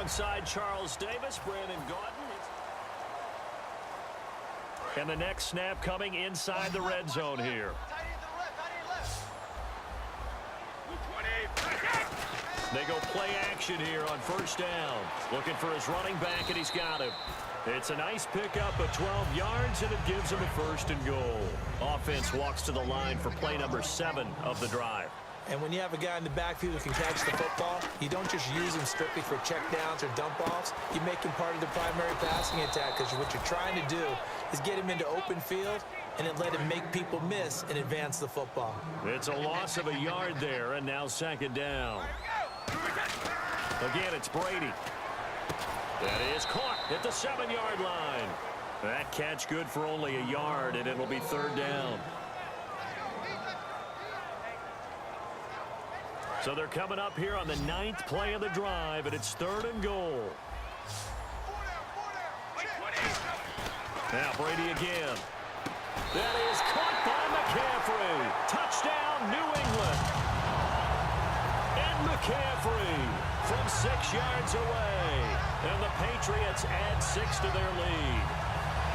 alongside Charles Davis, Brandon Gaudin. And the next snap coming inside the red zone here. They go play action here on first down. Looking for his running back, and he's got him. It's a nice pickup of 12 yards, and it gives him a 1st and goal. Offense walks to the line for play number 7 of the drive. And when you have a guy in the backfield who can catch the football, you don't just use him strictly for checkdowns or dump-offs. You make him part of the primary passing attack, because what you're trying to do is get him into open field and then let him make people miss and advance the football. It's a loss of a yard there, and now 2nd down. Again, it's Brady. That is caught at the 7-yard line. That catch good for only a yard, and it'll be 3rd down. So they're coming up here on the 9th play of the drive, and it's 3rd and goal. Now Brady again. That is caught by McCaffrey. Touchdown, New England. And McCaffrey from 6 yards away. And the Patriots add 6 to their lead.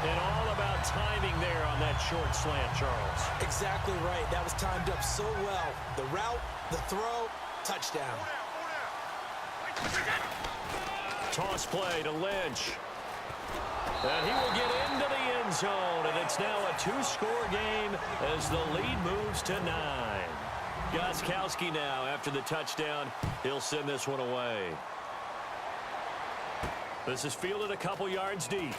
And all about timing there on that short slant, Charles. Exactly right. That was timed up so well. The route, the throw, touchdown. Toss play to Lynch. And he will get into the end zone. And it's now a 2-score game as the lead moves to 9. Gostkowski now after the touchdown. He'll send this one away. This is fielded a couple yards deep.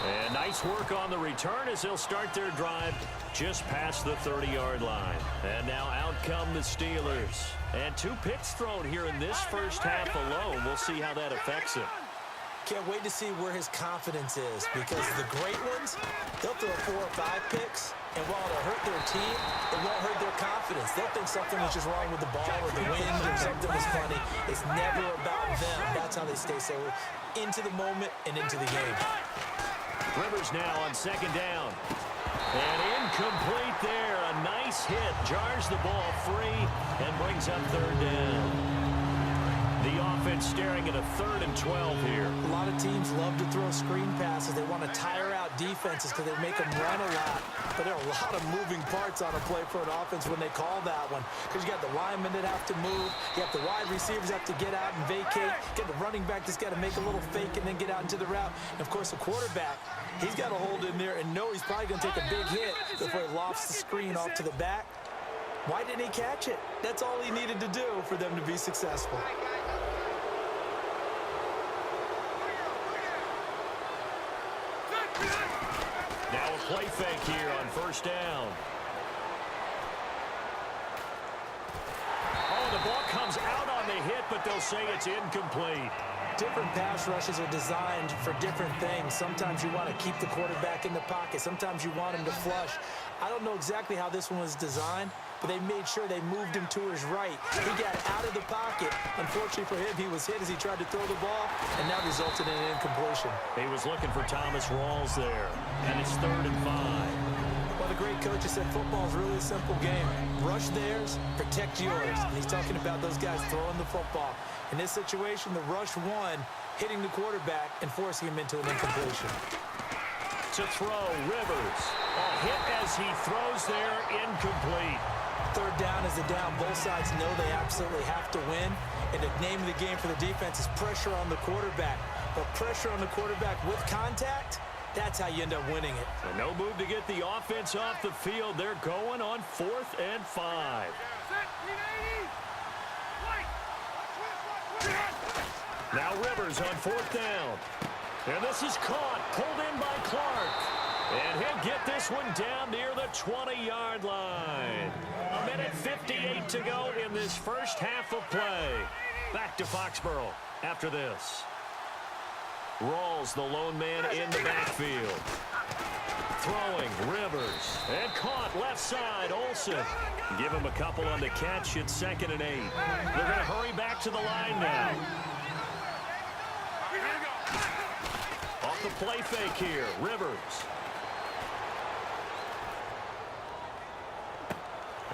And nice work on the return as they'll start their drive just past the 30-yard line. And now out come the Steelers. And 2 picks thrown here in this first half alone. We'll see how that affects him. Can't wait to see where his confidence is, because the great ones, they'll throw 4 or 5 picks, and while it'll hurt their team, it won't hurt their confidence. They'll think something was just wrong with the ball or the wind or something was funny. It's never about them. That's how they stay so into the moment and into the game. Rivers now on 2nd down. And incomplete there. A nice hit. Jars the ball free and brings up 3rd down. The offense staring at a 3rd and 12 here. A lot of teams love to throw screen passes. They want to tire out defenses because they make them run a lot. But there are a lot of moving parts on a play for an offense when they call that one. Because you got the linemen that have to move. You have the wide receivers have to get out and vacate. You got the running back that's got to make a little fake and then get out into the route. And, of course, the quarterback, he's got to hold in there and know he's probably going to take a big hit before he lofts the screen off to the back. Why didn't he catch it? That's all he needed to do for them to be successful. Now a play fake here on 1st down. Oh, the ball comes out on the hit, but they'll say it's incomplete. Different pass rushes are designed for different things. Sometimes you want to keep the quarterback in the pocket. Sometimes you want him to flush. I don't know exactly how this one was designed, but they made sure they moved him to his right. He got out of the pocket. Unfortunately for him, he was hit as he tried to throw the ball, and that resulted in an incompletion. He was looking for Thomas Rawls there, and it's 3rd and 5. Well, the great coach has said football is really a simple game. Rush theirs, protect yours. And he's talking about those guys throwing the football. In this situation, the rush won, hitting the quarterback and forcing him into an incompletion. To throw, Rivers. A hit as he throws there, incomplete. 3rd down is the down. Both sides know they absolutely have to win. And the name of the game for the defense is pressure on the quarterback. But pressure on the quarterback with contact, that's how you end up winning it. And no move to get the offense off the field. They're going on 4th and 5. Now Rivers on 4th down. And this is caught, pulled in by Clark. And he'll get this one down near the 20-yard line. 1:58 to go in this first half of play. Back to Foxborough after this. Rawls, the lone man in the backfield. Throwing, Rivers. And caught left side, Olsen. Give him a couple on the catch. It's 2nd and 8. They're going to hurry back to the line now. Off the play fake here, Rivers.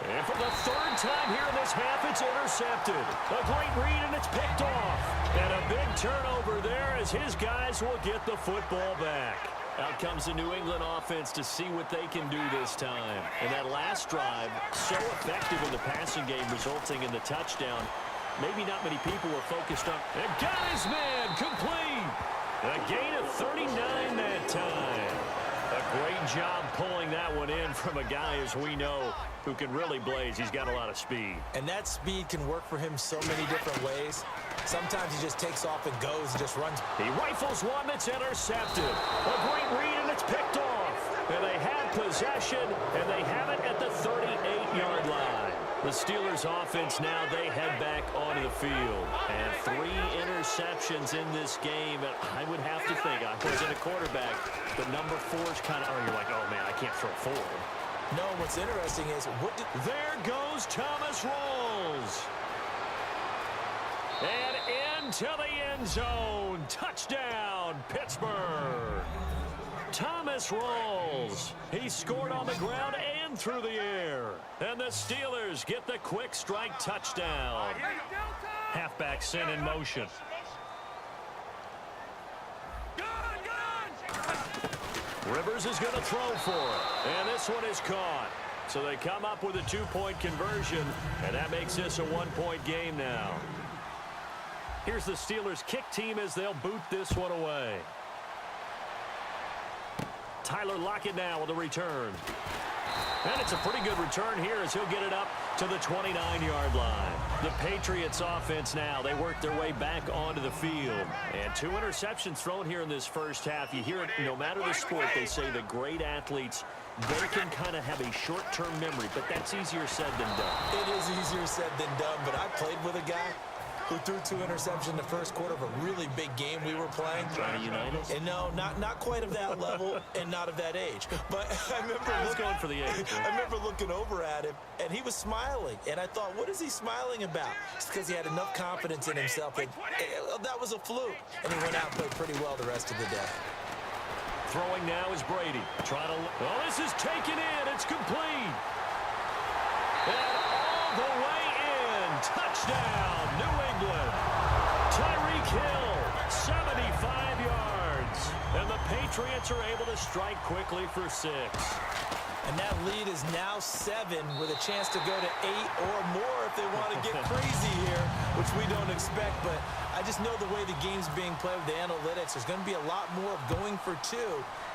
And for the third time here in this half, it's intercepted. A great read, and it's picked off. And a big turnover there as his guys will get the football back. Out comes the New England offense to see what they can do this time. And that last drive, so effective in the passing game, resulting in the touchdown. Maybe not many people were focused on. And got his man complete. A gain of 39 that time. A great job pulling that one in from a guy, as we know, who can really blaze. He's got a lot of speed. And that speed can work for him so many different ways. Sometimes he just takes off and goes and just runs. He rifles one that's intercepted. A great read, and it's picked off. And they have possession, and they have it at the 38-yard line. The Steelers offense now, they head back onto the field. And 3 interceptions in this game. And I would have to think, I wasn't a quarterback, but number 4 is kind of, you're like, oh, man, I can't throw 4. No, what's interesting is, there goes Thomas Rawls. And into the end zone. Touchdown, Pittsburgh. Thomas Rawls. He scored on the ground and through the air. And the Steelers get the quick strike touchdown. Halfback sent in motion. Rivers is going to throw for it. And this one is caught. So they come up with a 2-point conversion. And that makes this a 1-point game now. Here's the Steelers kick team as they'll boot this one away. Tyler Lockett now with a return. And it's a pretty good return here as he'll get it up to the 29-yard line. The Patriots offense now, they work their way back onto the field. And 2 interceptions thrown here in this first half. You hear it, no matter the sport, they say the great athletes, they can kind of have a short-term memory, but that's easier said than done. It is easier said than done, but I played with a guy who threw 2 interceptions in the first quarter of a really big game we were playing. Trying to unite us? And no, not quite of that level and not of that age. But I remember going for the age. Right? I remember looking over at him, and he was smiling. And I thought, what is he smiling about? It's because he had enough confidence in himself that that was a fluke. And he went out and played pretty well the rest of the day. Throwing now is Brady. Trying to. Oh, this is taken in. It's complete. And all the way in. Touchdown, New England. Tyreek Hill, 75 yards. And the Patriots are able to strike quickly for 6. And that lead is now 7 with a chance to go to 8 or more if they want to get crazy here, which we don't expect. But I just know the way the game's being played with the analytics, there's going to be a lot more of going for 2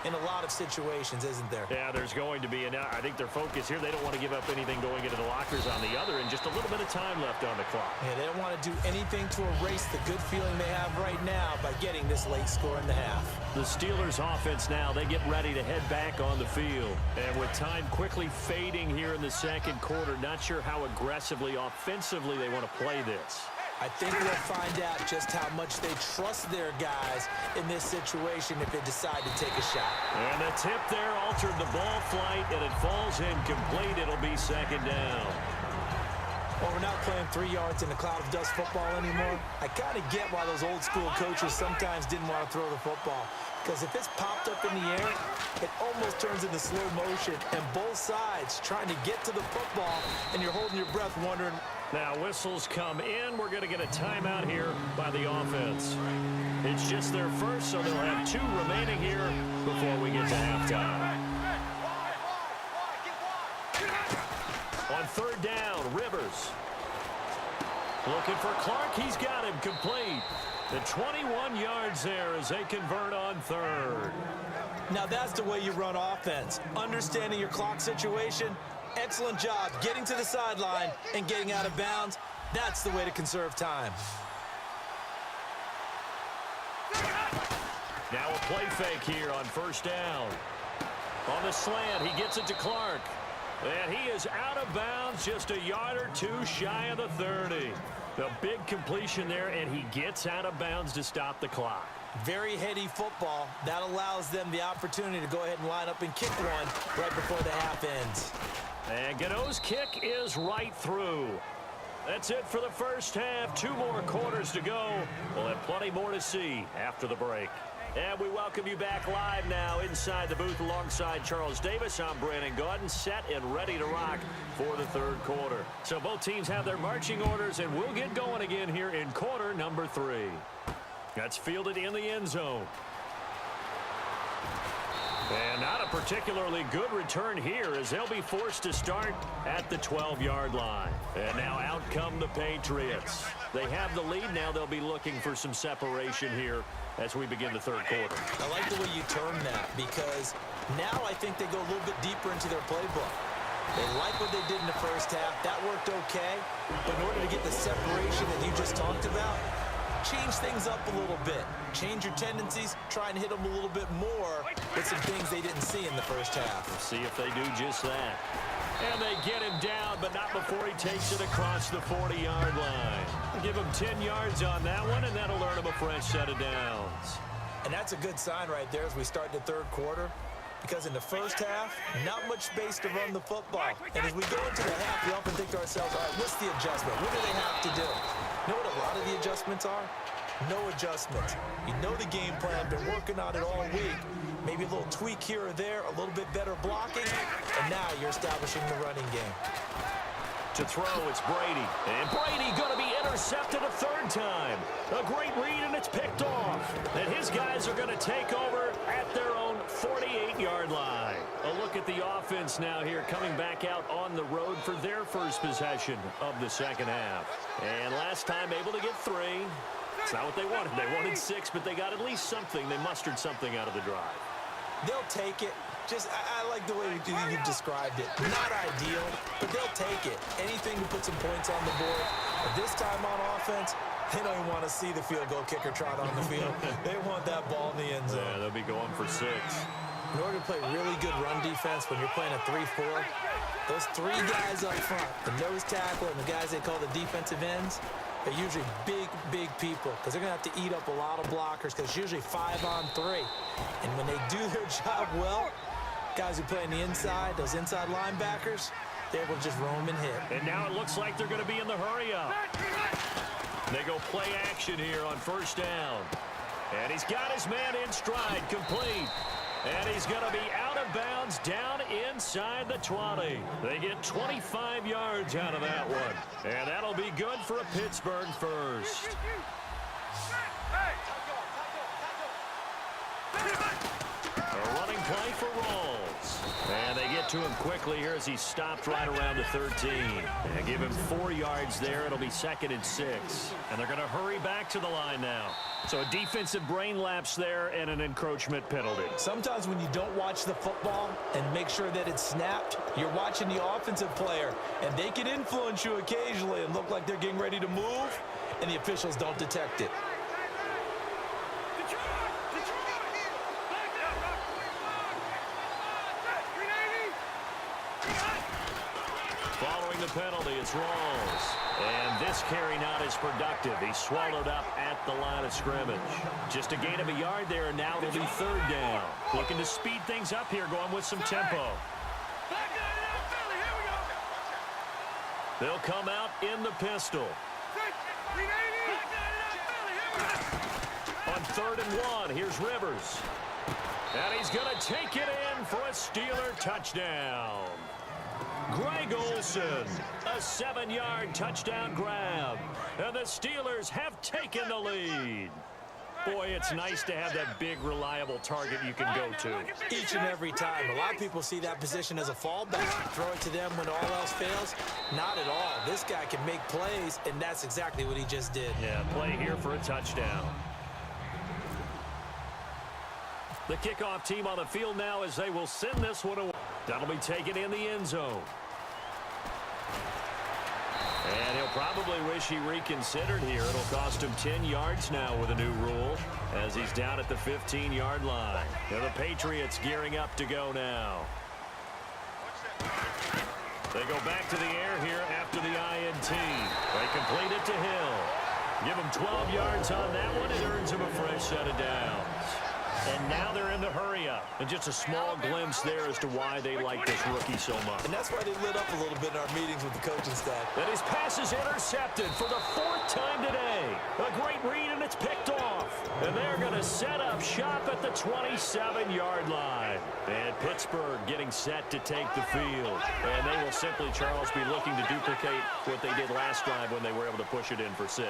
in a lot of situations, isn't there? Yeah, there's going to be. And I think their focus here, they don't want to give up anything going into the lockers on the other, and just a little bit of time left on the clock. Yeah, they don't want to do anything to erase the good feeling they have right now by getting this late score in the half. The Steelers offense now, they get ready to head back on the field. And with time quickly fading here in the second quarter, not sure how aggressively, offensively they want to play this. I think we'll find out just how much they trust their guys in this situation if they decide to take a shot. And the tip there altered the ball flight, and it falls incomplete. It'll be second down. Well, we're not playing 3 yards in a cloud of dust football anymore. I kind of get why those old school coaches sometimes didn't want to throw the football. Because if it's popped up in the air, it almost turns into slow motion. And both sides trying to get to the football, and you're holding your breath wondering. Now whistles come in. We're going to get a timeout here by the offense. It's just their first, so they'll have 2 remaining here before we get to halftime. On third down, Rivers. Looking for Clark. He's got him complete. The 21 yards there as they convert on third. Now that's the way you run offense. Understanding your clock situation. Excellent job getting to the sideline and getting out of bounds. That's the way to conserve time. Now a play fake here on first down. On the slant, he gets it to Clark. And he is out of bounds, just a yard or 2 shy of the 30. The big completion there, and he gets out of bounds to stop the clock. Very heady football. That allows them the opportunity to go ahead and line up and kick one right before the half ends. And Gano's kick is right through. That's it for the first half. 2 more quarters to go. We'll have plenty more to see after the break. And we welcome you back live now inside the booth alongside Charles Davis. I'm Brandon Gaudin, set and ready to rock for the third quarter. So both teams have their marching orders, and we'll get going again here in quarter number 3. That's fielded in the end zone. And not a particularly good return here as they'll be forced to start at the 12-yard line. And now out come the Patriots. They have the lead. Now they'll be looking for some separation here as we begin the third quarter. I like the way you term that because now I think they go a little bit deeper into their playbook. They like what they did in the first half. That worked okay. But in order to get the separation that you just talked about, change things up a little bit. Change your tendencies, try and hit them a little bit more with some things they didn't see in the first half. We'll see if they do just that. And they get him down, but not before he takes it across the 40-yard line. Give him 10 yards on that one, and that'll earn him a fresh set of downs. And that's a good sign right there as we start the third quarter. Because in the first half, not much space to run the football. And as we go into the half, we often think to ourselves, all right, what's the adjustment? What do they have to do? You know what a lot of the adjustments are? No adjustments. You know the game plan, been working on it all week. Maybe a little tweak here or there, a little bit better blocking, and now you're establishing the running game. To throw, it's Brady. And Brady going to be intercepted a third time. A great read, and it's picked off. And his guys are going to take over at their own 48-yard line. A look at the offense now here, coming back out on the road for their first possession of the second half. And last time able to get 3. It's not what they wanted. They wanted 6, but they got at least something. They mustered something out of the drive. They'll take it. Just, I like the way you've described it. Not ideal, but they'll take it. Anything to put some points on the board. But this time on offense, they don't even want to see the field goal kicker trot on the field. They want that ball in the end zone. Yeah, they'll be going for 6. In order to play really good run defense when you're playing a 3-4, those 3 guys up front, the nose tackle and the guys they call the defensive ends, they're usually big people because they're going to have to eat up a lot of blockers because it's usually 5 on 3. And when they do their job well, guys who play on the inside, those inside linebackers, they're able to just roam and hit. And now it looks like they're going to be in the hurry-up. They go play action here on first down. And he's got his man in stride, complete. And he's going to be out of bounds down inside the 20. They get 25 yards out of that one. And that'll be good for a Pittsburgh first. A running play for Rawls. And they get to him quickly here as he stopped right around the 13. And give him 4 yards there. It'll be 2nd and 6. And they're going to hurry back to the line now. So a defensive brain lapse there and an encroachment penalty. Sometimes when you don't watch the football and make sure that it's snapped, you're watching the offensive player, and they can influence you occasionally and look like they're getting ready to move, and the officials don't detect it. Following the penalty, it's Rawls. And this carry not as productive. He's swallowed up at the line of scrimmage. Just a gain of a yard there, and now it'll be 3rd down. Looking to speed things up here, going with some tempo. They'll come out in the pistol. On 3rd and 1, here's Rivers. And he's going to take it in for a Steeler touchdown. Greg Olsen, a 7-yard touchdown grab. And the Steelers have taken the lead. Boy, it's nice to have that big, reliable target you can go to. Each and every time. A lot of people see that position as a fallback. Throw it to them when all else fails. Not at all. This guy can make plays, and that's exactly what he just did. Yeah, play here for a touchdown. The kickoff team on the field now as they will send this one away. That'll be taken in the end zone. And he'll probably wish he reconsidered here. It'll cost him 10 yards now with a new rule as he's down at the 15-yard line. Now the Patriots gearing up to go now. They go back to the air here after the INT. They complete it to Hill. Give him 12 yards on that one. It earns him a fresh set of downs. And now they're in the hurry-up. And just a small glimpse there as to why they like this rookie so much. And that's why they lit up a little bit in our meetings with the coaching staff. And his pass is intercepted for the 4th time today. A great read, and it's picked off. And they're going to set up shop at the 27-yard line. And Pittsburgh getting set to take the field. And they will simply, Charles, be looking to duplicate what they did last drive when they were able to push it in for 6.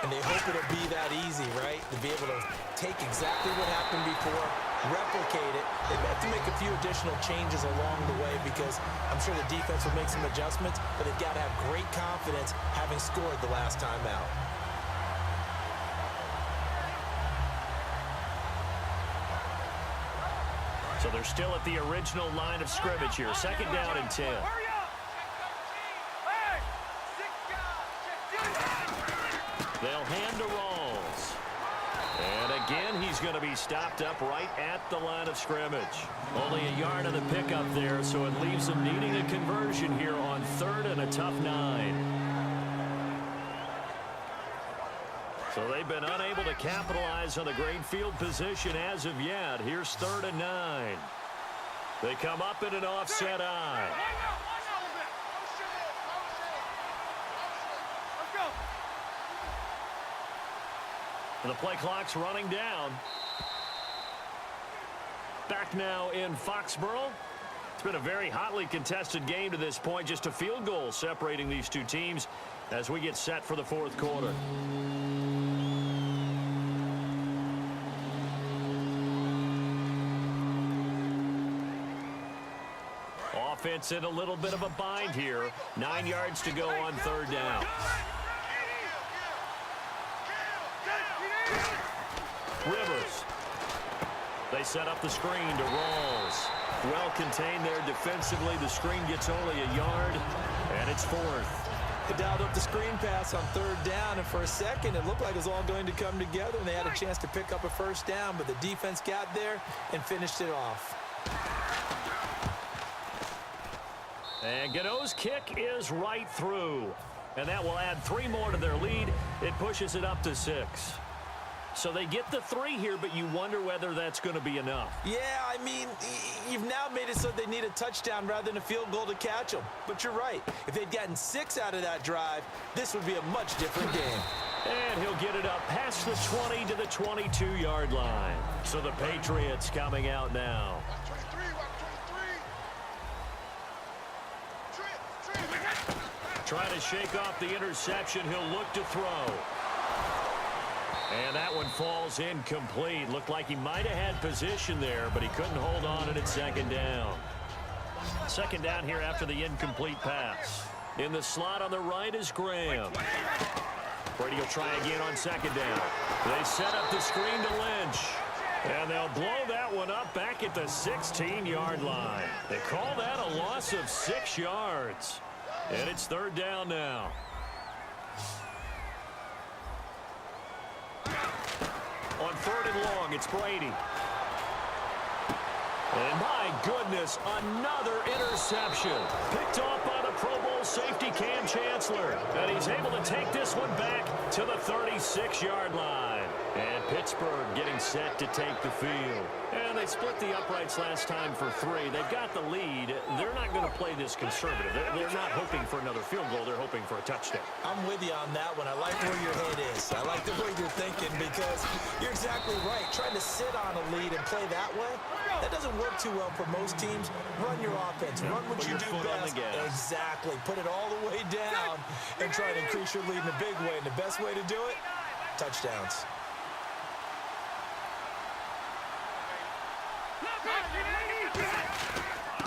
And they hope it'll be that easy, right? To be able to take exactly what happened before, replicate it. They have to make a few additional changes along the way because I'm sure the defense will make some adjustments, but they've got to have great confidence having scored the last time out. So they're still at the original line of scrimmage here. 2nd down and 10. They'll hand to Rawls. And again, he's going to be stopped up right at the line of scrimmage. Only a yard of the pickup there, so it leaves them needing a conversion here on 3rd and a tough 9. So they've been unable to capitalize on the great field position as of yet. Here's 3rd and 9. They come up in an offset eye. And the play clock's running down. Back now in Foxborough. It's been a very hotly contested game to this point. Just a field goal separating these two teams as we get set for the 4th quarter. Offense in a little bit of a bind here. 9 yards to go on 3rd down. Rivers. They set up the screen to Rawls. Well contained there defensively. The screen gets only a yard, and it's 4th. They dialed up the screen pass on 3rd down, and for a second, it looked like it was all going to come together, and they had a chance to pick up a 1st down, but the defense got there and finished it off. And Gano's kick is right through. And that will add 3 more to their lead. It pushes it up to 6. So they get the 3 here, but you wonder whether that's going to be enough. Yeah, I mean, you've now made it so they need a touchdown rather than a field goal to catch them. But you're right. If they'd gotten 6 out of that drive, this would be a much different game. And he'll get it up past the 20 to the 22-yard line. So the Patriots coming out now. Trying to shake off the interception. He'll look to throw. And that one falls incomplete. Looked like he might have had position there, but he couldn't hold on it at 2nd down. 2nd down here after the incomplete pass. In the slot on the right is Graham. Brady will try again on 2nd down. They set up the screen to Lynch. And they'll blow that one up back at the 16-yard line. They call that a loss of 6 yards. And it's 3rd down now. On 3rd and long, it's Brady. And my goodness, another interception. Picked off by the Pro Bowl safety Cam Chancellor. And he's able to take this one back to the 36-yard line. And Pittsburgh getting set to take the field. And they split the uprights last time for 3. They've got the lead. They're not going to play this conservative. They're not hoping for another field goal. They're hoping for a touchdown. I'm with you on that one. I like where your head is. I like the way you're thinking because you're exactly right. Trying to sit on a lead and play that way, that doesn't work too well for most teams. Run your offense. Run what you do best. Exactly. Put it all the way down and try to increase your lead in a big way. And the best way to do it, touchdowns.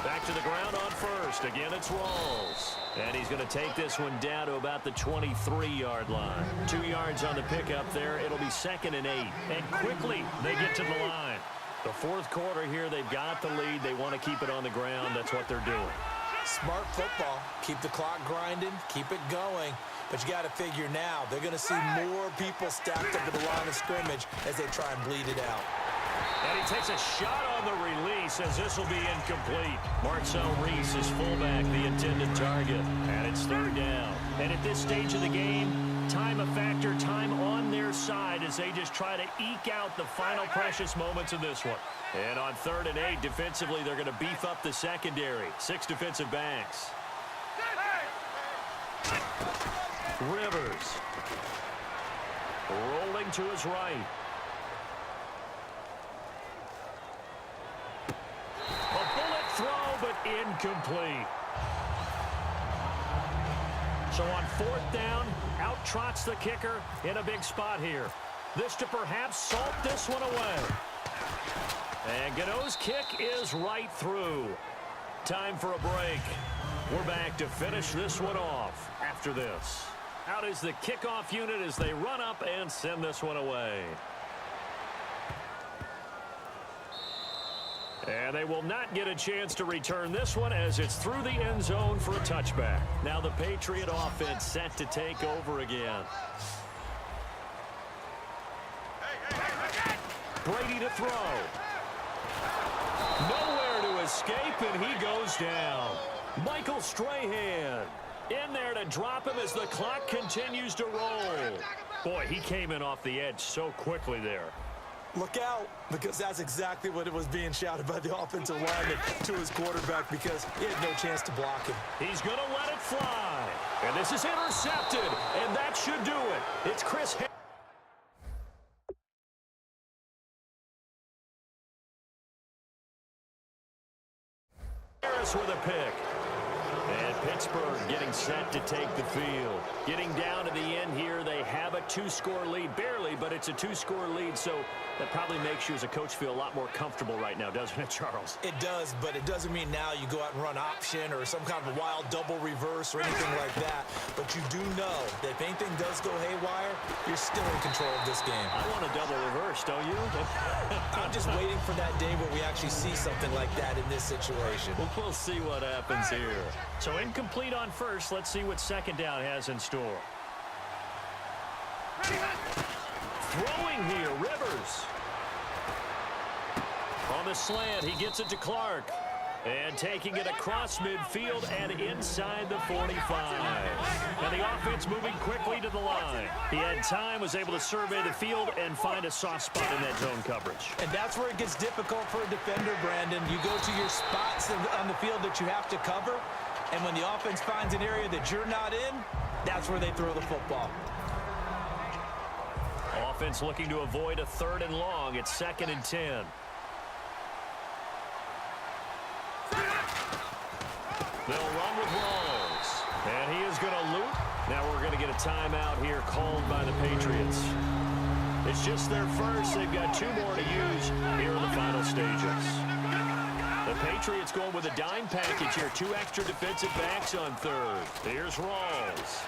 Back to the ground on 1st. Again, it's Rawls. And he's going to take this one down to about the 23-yard line. 2 yards on the pickup there. It'll be 2nd and 8. And quickly, they get to the line. The 4th quarter here, they've got the lead. They want to keep it on the ground. That's what they're doing. Smart football. Keep the clock grinding. Keep it going. But you got to figure now, they're going to see more people stacked up at the line of scrimmage as they try and bleed it out. And he takes a shot on the release as this will be incomplete. Marcel Reese is fullback, the intended target. And it's 3rd down. And at this stage of the game, time a factor, time on their side as they just try to eke out the final precious moments of this one. And on 3rd and 8, defensively, they're going to beef up the secondary. 6 defensive backs. Rivers. Rolling to his right. incomplete. So on fourth down, out trots the kicker in a big spot here. This to perhaps salt this one away. And Gano's kick is right through. Time for a break. We're back to finish this one off after this. Out is the kickoff unit as they run up and send this one away. And they will not get a chance to return this one as it's through the end zone for a touchback. Now the Patriot offense set to take over again. Brady to throw. Nowhere to escape, and he goes down. Michael Strahan in there to drop him as the clock continues to roll. Boy, he came in off the edge so quickly there. Look out, because that's exactly what it was being shouted by the offensive lineman to his quarterback because he had no chance to block him. He's going to let it fly. And this is intercepted, and that should do it. It's Chris Harris with a pick. And Pittsburgh getting set to take the field. Getting down to the end here, they have a two-score lead. Barely, but it's a two-score lead, so that probably makes you as a coach feel a lot more comfortable right now, doesn't it, Charles? It does, but it doesn't mean now you go out and run option or some kind of a wild double reverse or anything like that. But you do know that if anything does go haywire, you're still in control of this game. I want a double reverse, don't you? I'm just waiting for that day where we actually see something like that in this situation. We'll see what happens here. So incomplete on first. Let's see what second down has in store. Throwing here, Rivers. On the slant, he gets it to Clark. And taking it across midfield and inside the 45. And the offense moving quickly to the line. He had time, was able to survey the field and find a soft spot in that zone coverage. And that's where it gets difficult for a defender, Brandon. You go to your spots on the field that you have to cover, and when the offense finds an area that you're not in, that's where they throw the football. Offense looking to avoid a 3rd and long. It's 2nd and 10. They'll run with Rawls. And he is going to loop. Now we're going to get a timeout here called by the Patriots. It's just their first. They've got 2 more to use here in the final stages. The Patriots going with a dime package here. 2 extra defensive backs on 3rd. Here's Rawls.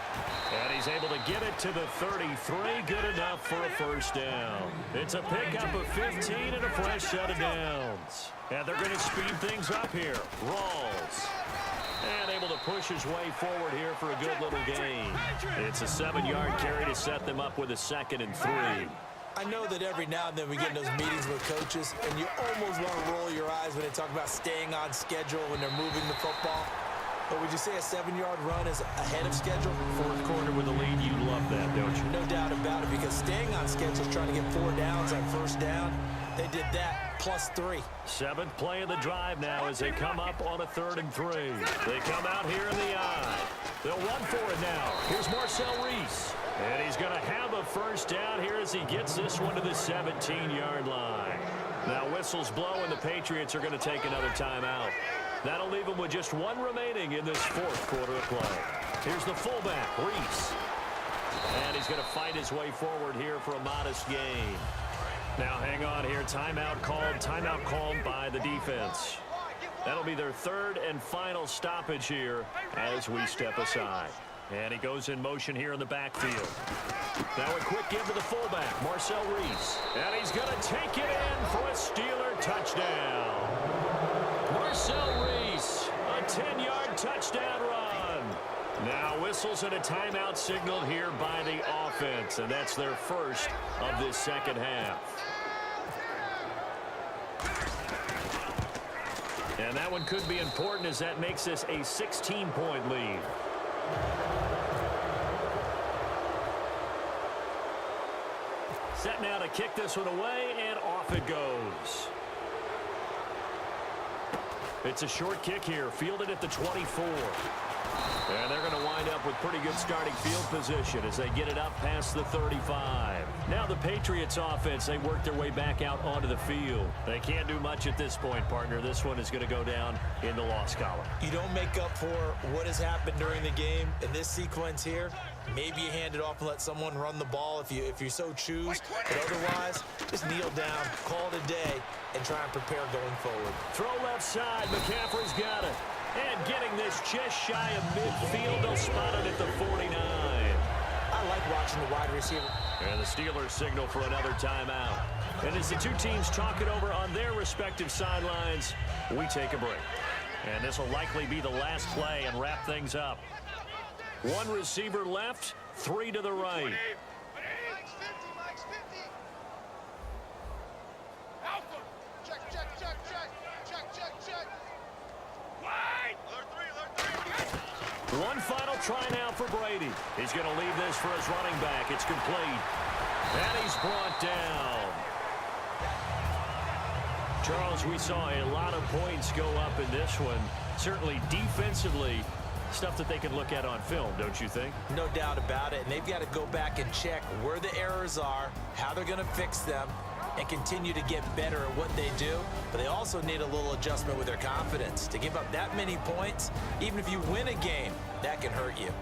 And he's able to get it to the 33. Good enough for a first down. It's a pickup of 15 and a fresh set of downs. And they're going to speed things up here. Rawls. And able to push his way forward here for a good little gain. It's a 7-yard carry to set them up with a 2nd and 3. I know that every now and then we get in those meetings with coaches, and you almost want to roll your eyes when they talk about staying on schedule when they're moving the football. But would you say a 7-yard run is ahead of schedule? 4th quarter with a lead, you love that, don't you? No doubt about it, because staying on schedule is trying to get 4 downs on first down. They did that plus 3. 7th play of the drive now as they come up on a 3rd and 3. They come out here in the eye. They'll run for it now. Here's Marcel Reese. And he's going to have a first down here as he gets this one to the 17-yard line. Now whistles blow and the Patriots are going to take another timeout. That'll leave them with just 1 remaining in this 4th quarter of play. Here's the fullback, Reese. And he's going to fight his way forward here for a modest gain. Now hang on here. Timeout called by the defense. That'll be their 3rd and final stoppage here as we step aside. And he goes in motion here in the backfield. Now a quick give to the fullback, Marcel Reese. And he's going to take it in for a Steeler touchdown. Marcel Reese, a 10-yard touchdown run. Now whistles and a timeout signaled here by the offense. And that's their first of this second half. And that one could be important as that makes this a 16-point lead. Set now to kick this one away, and off it goes. It's a short kick here, fielded at the 24. And they're going to wind up with pretty good starting field position as they get it up past the 35. Now the Patriots offense, they work their way back out onto the field. They can't do much at this point, partner. This one is going to go down in the loss column. You don't make up for what has happened during the game in this sequence here. Maybe you hand it off and let someone run the ball if you so choose. But otherwise, just kneel down, call it a day, and try and prepare going forward. Throw left side. McCaffrey's got it. And getting this just shy of midfield. They'll spot it at the 49. I like watching the wide receiver. And the Steelers signal for another timeout. And as the two teams talk it over on their respective sidelines, we take a break. And this will likely be the last play and wrap things up. One receiver left, three to the right. One final try now for Brady. He's going to leave this for his running back. It's complete. And he's brought down. Charles, we saw a lot of points go up in this one. Certainly defensively, stuff that they can look at on film, don't you think? No doubt about it. And they've got to go back and check where the errors are, how they're going to fix them, and continue to get better at what they do. But they also need a little adjustment with their confidence. To give up that many points, even if you win a game, that can hurt you.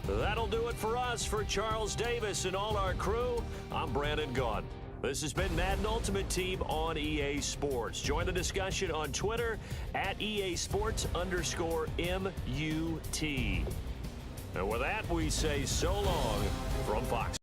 That'll do it for us. For Charles Davis and all our crew, I'm Brandon Gaudin. This has been Madden Ultimate Team on EA Sports. Join the discussion on Twitter at EA Sports_MUT. And with that, we say so long from Fox.